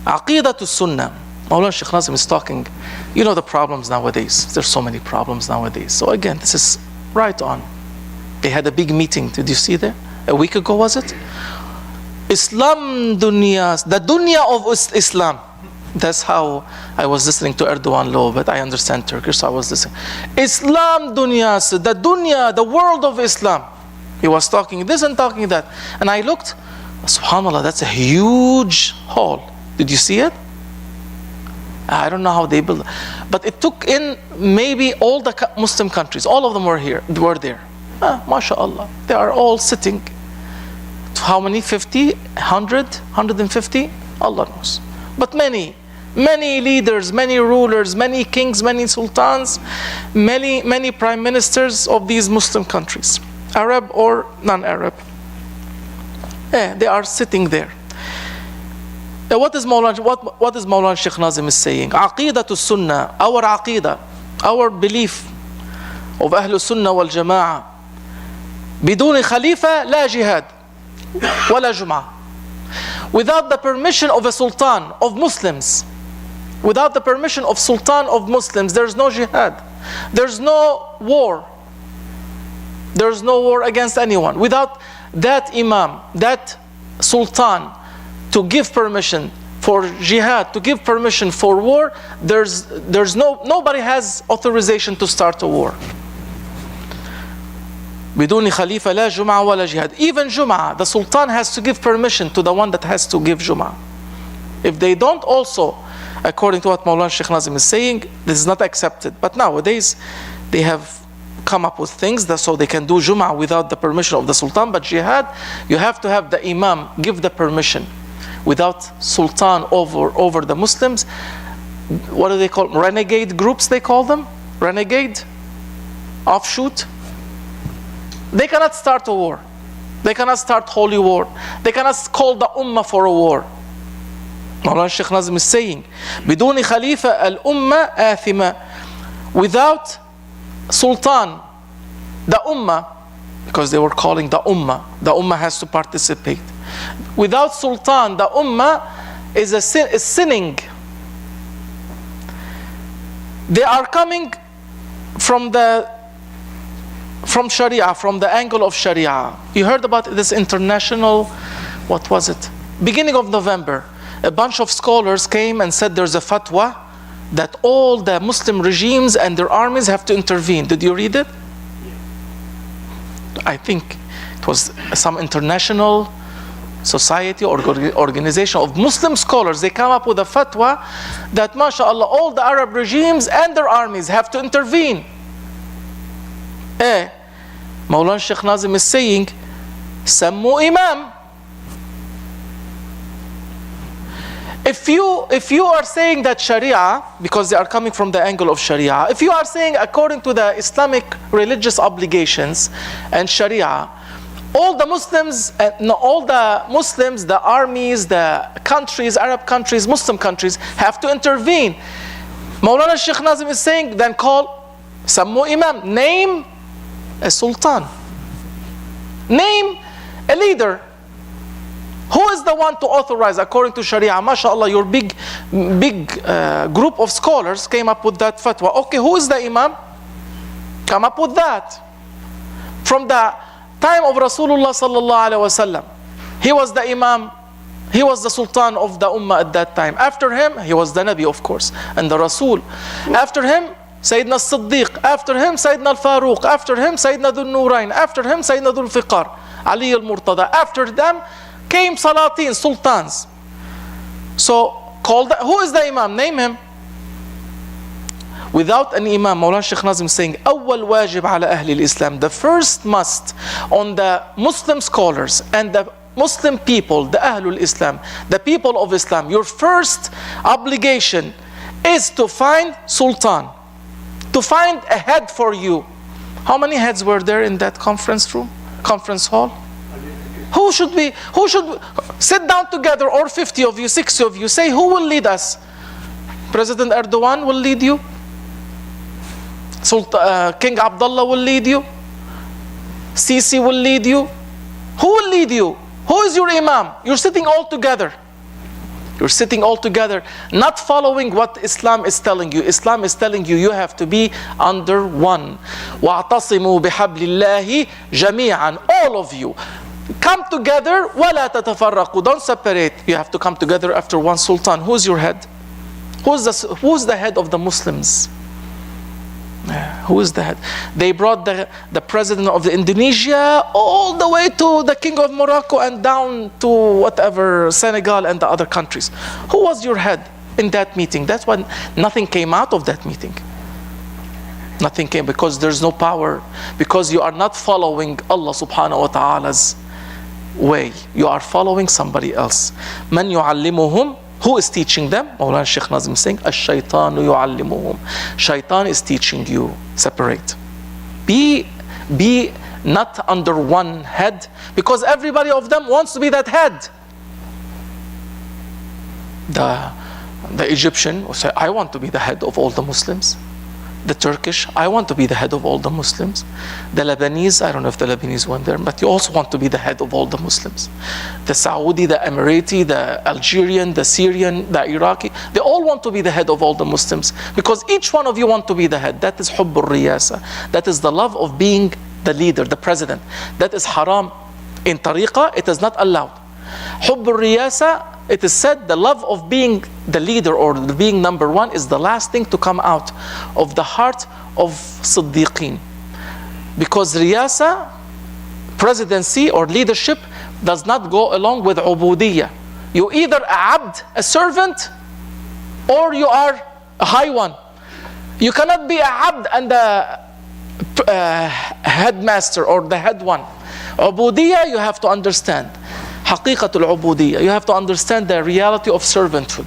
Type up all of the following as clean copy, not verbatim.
Aqidah to Sunnah. Mawlana Shaykh Nazim is talking, you know the problems nowadays. There's so many problems nowadays. So again, this is right on. They had a big meeting. Did you see there? A week ago, was it? Islam dunya, the dunya of Islam. That's how I was listening to Erdogan law, but I understand Turkish, so I was listening. Islam dunya, the dunya, the world of Islam. He was talking this and talking that. And I looked, subhanAllah, that's a huge hall. Did you see it? I don't know how they built it. But it took in maybe all the Muslim countries. All of them were there. MashaAllah. They are all sitting. How many? 50? 100? 150? Allah knows. But many leaders, many rulers, many kings, many sultans, many prime ministers of these Muslim countries, Arab or non-Arab. They are sitting there. What is Mawlana Shaykh Nazim is saying? Aqidah to Sunnah, our aqidah, our belief of Ahlul Sunnah wal Jama'ah. بدون خليفة لا جهاد ولا جمعة. Without the permission of a sultan of Muslims, without the permission of sultan of Muslims, there's no jihad. There's no war. There's no war against anyone. Without that imam, that sultan, to give permission for jihad, to give permission for war, nobody has authorization to start a war. بدون خليفة لا جمعة ولا جهاد. Even Jum'ah, the sultan has to give permission to the one that has to give Jum'ah. If they don't also, according to what Mawlana Shaykh Nazim is saying, this is not accepted. But nowadays, they have come up with things so they can do Jum'ah without the permission of the sultan. But jihad, you have to have the imam give the permission. Without sultan over the Muslims, what do they call them? Renegade groups, they call them? Renegade? Offshoot? They cannot start a war. They cannot start holy war. They cannot call the ummah for a war. Mawlana Shaykh Nazim is saying, بدون خليفة الأمة آثمة. Without sultan, the ummah, because they were calling the ummah has to participate. Without sultan, the ummah is sinning. They are coming from Sharia, from the angle of Sharia. You heard about this international, what was it? Beginning of November, a bunch of scholars came and said there's a fatwa that all the Muslim regimes and their armies have to intervene. Did you read it? I think it was some international society or organization of Muslim scholars. They come up with a fatwa that, mashallah, all the Arab regimes and their armies have to intervene. Mawlana Shaykh Nazim is saying, Sammu Imam. If you are saying that Sharia, because they are coming from the angle of Sharia, if you are saying according to the Islamic religious obligations and Sharia, all the Muslims, the armies, the countries, Arab countries, Muslim countries have to intervene. Mawlana Shaykh Nazim is saying, then call Sammu Imam, name a sultan, name a leader. Who is the one to authorize according to Sharia? MashaAllah, your big group of scholars came up with that fatwa. Okay, who is the imam? Come up with that. From the time of Rasulullah sallallahu alaihi wasallam, he was the imam, he was the sultan of the ummah at that time. After him, he was the Nabi, of course, and the Rasul. After him, Sayyidina al-Siddiq. After him, Sayyidina al-Faruq. After him, Sayyidina Dhul-Nurayn. After him, Sayyidina Dhul-Fiqar, Ali al-Murtada. After them came Salatin, sultans. So, who is the imam? Name him. Without an imam, Mawlana Shaykh Nazim saying, أول واجب على أهل الإسلام, the first must on the Muslim scholars and the Muslim people, the Ahlul Islam, the people of Islam, your first obligation is to find sultan, to find a head for you. How many heads were there in that conference hall? Who should sit down together, or 50 of you, 60 of you, say who will lead us? President Erdogan will lead you? King Abdullah will lead you? Sisi will lead you? Who will lead you? Who is your imam? You're sitting all together. You're sitting all together, not following what Islam is telling you. Islam is telling you, you have to be under one. وَاعْتَصِمُوا بِحَبْلِ اللَّهِ جَمِيعًا. All of you. Come together, وَلَا تَتَفَرَّقُوا. Don't separate. You have to come together after one sultan. Who's your head? Who's the head of the Muslims? Who is the head? They brought the president of Indonesia all the way to the king of Morocco and down to whatever, Senegal and the other countries. Who was your head in that meeting? That's why nothing came out of that meeting. Nothing came, because there's no power, because you are not following Allah subhanahu wa ta'ala's way. You are following somebody else. Man yu'allimuhum. Who is teaching them? Mawlana Shaykh Nazim is saying, Ash-shaytanu yu'allimuhum. Shaitan is teaching you. Separate. Be not under one head, because everybody of them wants to be that head. The Egyptian will say, I want to be the head of all the Muslims. The Turkish, I want to be the head of all the Muslims. The Lebanese, I don't know if the Lebanese went there, but you also want to be the head of all the Muslims. The Saudi, the Emirati, the Algerian, the Syrian, the Iraqi, they all want to be the head of all the Muslims, because each one of you want to be the head. That is hubbur riyasa. That is the love of being the leader, the president. That is haram. In tariqah, it is not allowed. Hubbur riyasa, it is said the love of being the leader or being number one is the last thing to come out of the heart of Siddiqeen. Because riyasa, presidency or leadership, does not go along with ubudiyya. You either abd, a servant, or you are a high one. You cannot be a abd and the headmaster or the head one. Ubudiyya, you have to understand. Haqiqatul ubudiyya. You have to understand the reality of servanthood.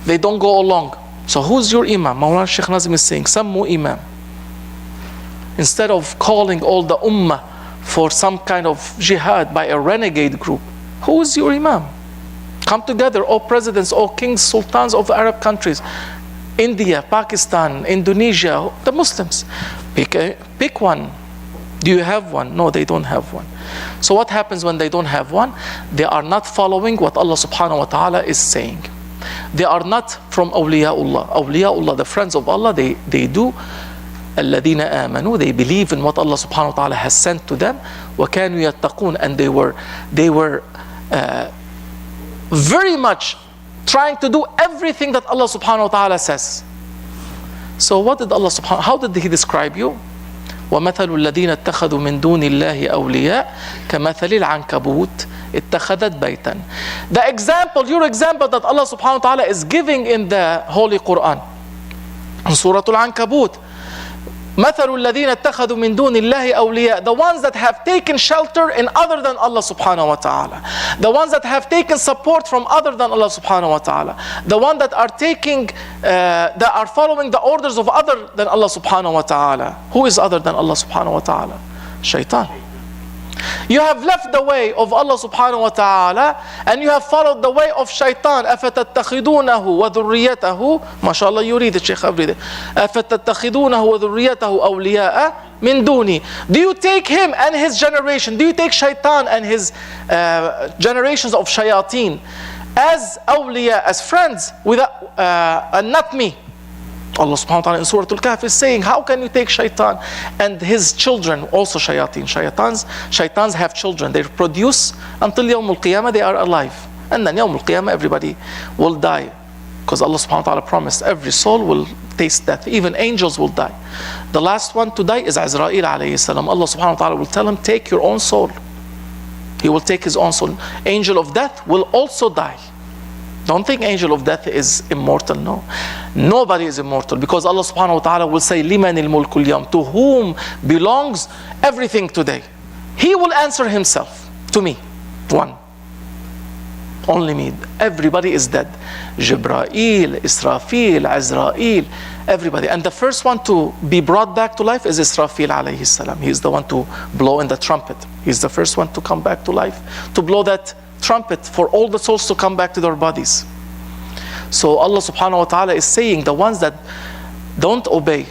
They don't go along. So who's your imam? Mawlana Shaykh Nazim is saying, Sammu imam. Instead of calling all the ummah for some kind of jihad by a renegade group, who is your imam? Come together, all presidents, all kings, sultans of Arab countries, India, Pakistan, Indonesia, the Muslims. Pick one. Do you have one? No, they don't have one. So what happens when they don't have one? They are not following what Allah subhanahu wa ta'ala is saying. They are not from awliyaullah. Awliyaullah, the friends of Allah, they do. الَّذِينَ آمَنُوا. They believe in what Allah subhanahu wa ta'ala has sent to them. وَكَانُوا يَتَّقُونَ. And they were very much trying to do everything that Allah subhanahu wa ta'ala says. So what did Allah subhanahu, how did He describe you? وَمَثَلُ الَّذِينَ اتَّخَذُوا مِن دُونِ اللَّهِ أَوْلِيَاءَ كَمَثَلِ الْعَنْكَبُوتِ اتَّخَذَتْ بَيْتًا. The example, your example that Allah subhanahu wa ta'ala is giving in the Holy Quran, in Surah Al-Ankabut, مَثَلُ الَّذِينَ اتَّخَذُوا مِن دُونِ اللَّهِ أَوْلِيَاءَ. The ones that have taken shelter in other than Allah subhanahu wa ta'ala. The ones that have taken support from other than Allah subhanahu wa ta'ala. The ones that are taking, that are following the orders of other than Allah subhanahu wa ta'ala. Who is other than Allah subhanahu wa ta'ala? Shaitan. You have left the way of Allah subhanahu wa ta'ala and you have followed the way of shaitan. أَفَتَتَّخِذُونَهُ وَذُرِّيَّتَهُ. MashaAllah, you read it, Shaykh every day. أَفَتَتَّخِذُونَهُ وَذُرِّيَّتَهُ أَوْلِيَاءَ مِن دُونِي. Do you take him and his generation, do you take shaitan and his generations of shayateen as awliya, as friends, and not me? Allah subhanahu wa ta'ala in Surah Al-Kahf is saying, how can you take shaitan and his children, also shayateen? Shaitans have children. They produce until Yawm al-Qiyamah, they are alive. And then Yawm al-Qiyamah, everybody will die. Because Allah subhanahu wa ta'ala promised every soul will taste death. Even angels will die. The last one to die is Azrael alayhi salam. Allah subhanahu wa ta'ala will tell him, take your own soul. He will take his own soul. Angel of death will also die. Don't think angel of death is immortal, no. Nobody is immortal, because Allah subhanahu wa ta'ala will say, لِمَنِ الْمُلْكُ الْيَوْمِ. To whom belongs everything today? He will answer himself, to me, one. Only me. Everybody is dead. Jibreel, Israfil, Azrael, everybody. And the first one to be brought back to life is Israfil alayhi salam. He is the one to blow in the trumpet. He's the first one to come back to life, to blow that trumpet for all the souls to come back to their bodies. So Allah subhanahu wa ta'ala is saying, the ones that don't obey,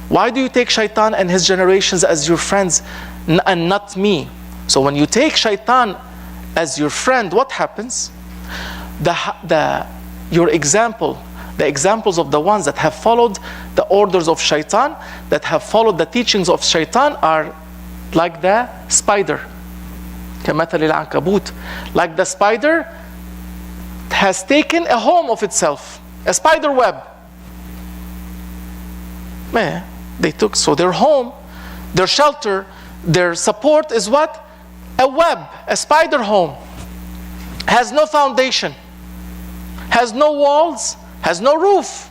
why do you take shaitan and his generations as your friends and not me? So when you take shaitan as your friend, what happens? your example, the examples of the ones that have followed the orders of shaitan, that have followed the teachings of shaitan, are like the spider. كَمَثَلِ الْعَنْكَبُوتِ. Like the spider has taken a home of itself, a spider web. Man, they took, so their home, their shelter, their support is what? A web, a spider home. Has no foundation, has no walls, has no roof.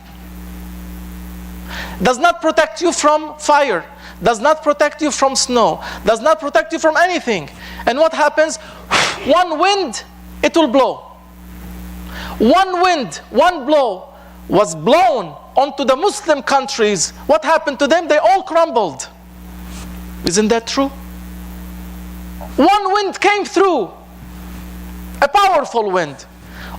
Does not protect you from fire, does not protect you from snow, does not protect you from anything. And what happens? One wind, it will blow. One wind, one blow was blown onto the Muslim countries. What happened to them? They all crumbled. Isn't that true? One wind came through, a powerful wind.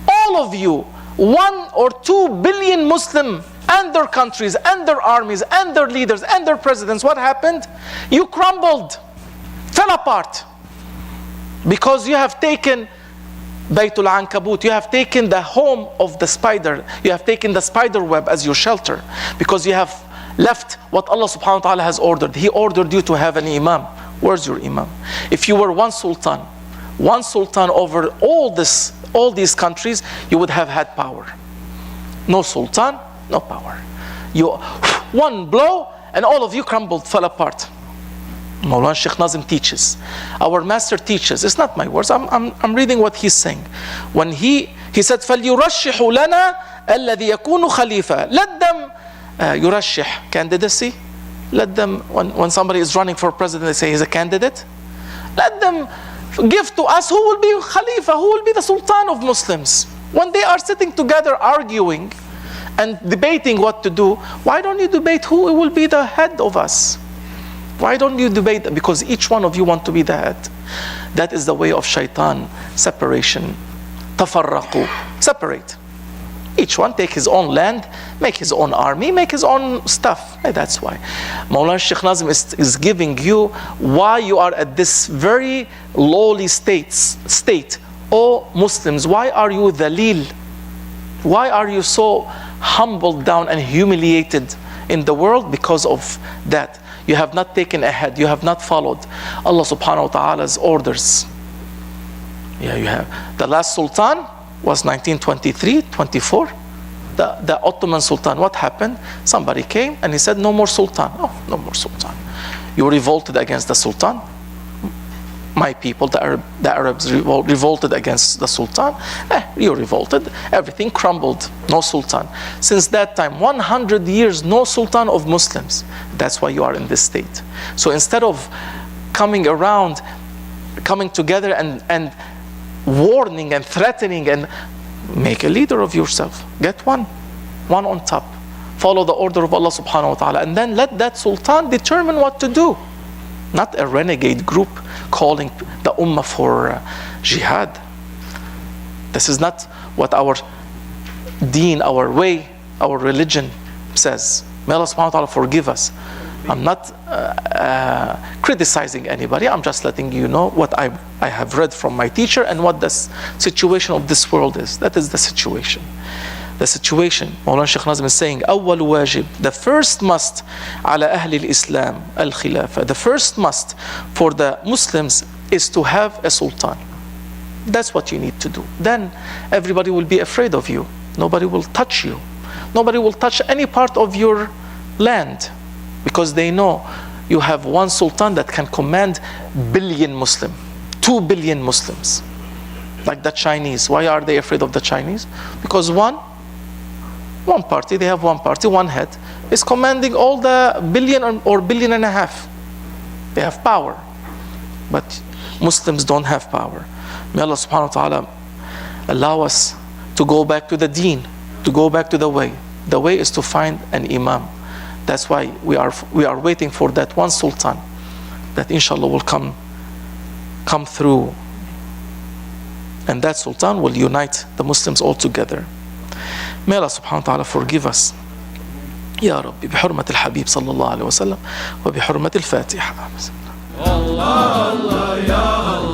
All of you, 1 or 2 billion Muslim and their countries and their armies and their leaders and their presidents, what happened? You crumbled, fell apart, because you have taken Baytul Ankabut, you have taken the home of the spider, you have taken the spider web as your shelter, because you have left what Allah subhanahu wa ta'ala has ordered. He ordered you to have an imam. Where's your imam? If you were one sultan over all these countries, you would have had power. No sultan, no power. You, one blow, and all of you crumbled, fell apart. Mawlana Shaykh Nazim teaches, our master teaches, it's not my words, I'm reading what he's saying. When he said, فَلْيُرَشِّحُ لَنَا الَّذِي يَكُونُ خَلِيفَةً. Let them يُرَشِّح, candidacy. Let them, when somebody is running for president, they say he's a candidate. Let them give to us who will be Khalifa, who will be the Sultan of Muslims. When they are sitting together arguing and debating what to do, why don't you debate who will be the head of us? Why don't you debate? Because each one of you want to be the head. That is the way of shaitan, separation. Tafarraqu, separate. Each one take his own land, make his own army, make his own stuff. And that's why Mawlana Shaykh Nazim is giving you why you are at this very lowly state. O Muslims, why are you dhalil? Why are you so humbled down and humiliated in the world? Because of that. You have not taken ahead, you have not followed Allah subhanahu wa ta'ala's orders. Yeah, you have. The last sultan was 1923, 24. The Ottoman Sultan, what happened? Somebody came and he said, no more sultan. Oh, no more sultan. You revolted against the sultan. My people, the Arabs revolted against the sultan. You revolted, everything crumbled, no sultan. Since that time, 100 years, no sultan of Muslims. That's why you are in this state. So instead of coming around, coming together and warning and threatening, and make a leader of yourself. Get one on top. Follow the order of Allah subhanahu wa ta'ala, and then let that sultan determine what to do. Not a renegade group calling the ummah for jihad. This is not what our deen, our way, our religion says. May Allah subhanahu wa ta'ala forgive us. I'm not criticizing anybody. I'm just letting you know what I have read from my teacher and what the situation of this world is. That is the situation. The situation, Mawlana Shaykh Nazim is saying, أول واجب, the first must على أهل الإسلام الخلافة. The first must for the Muslims is to have a sultan. That's what you need to do. Then everybody will be afraid of you. Nobody will touch you. Nobody will touch any part of your land, because they know you have one sultan that can command billion Muslim, 2 billion Muslims. Like the Chinese. Why are they afraid of the Chinese? Because one party, they have one party, one head, is commanding all the billion or billion and a half. They have power. But Muslims don't have power. May Allah subhanahu wa ta'ala allow us to go back to the deen, to go back to the way. The way is to find an imam. That's why we are waiting for that one sultan that inshallah will come through. And that sultan will unite the Muslims all together. May Allah subhanahu wa ta'ala forgive us. Ya Rabbi, بحرمة الحبيب صلى الله عليه وسلم وبحرمة الفاتحة. Allah, Allah, Ya Allah.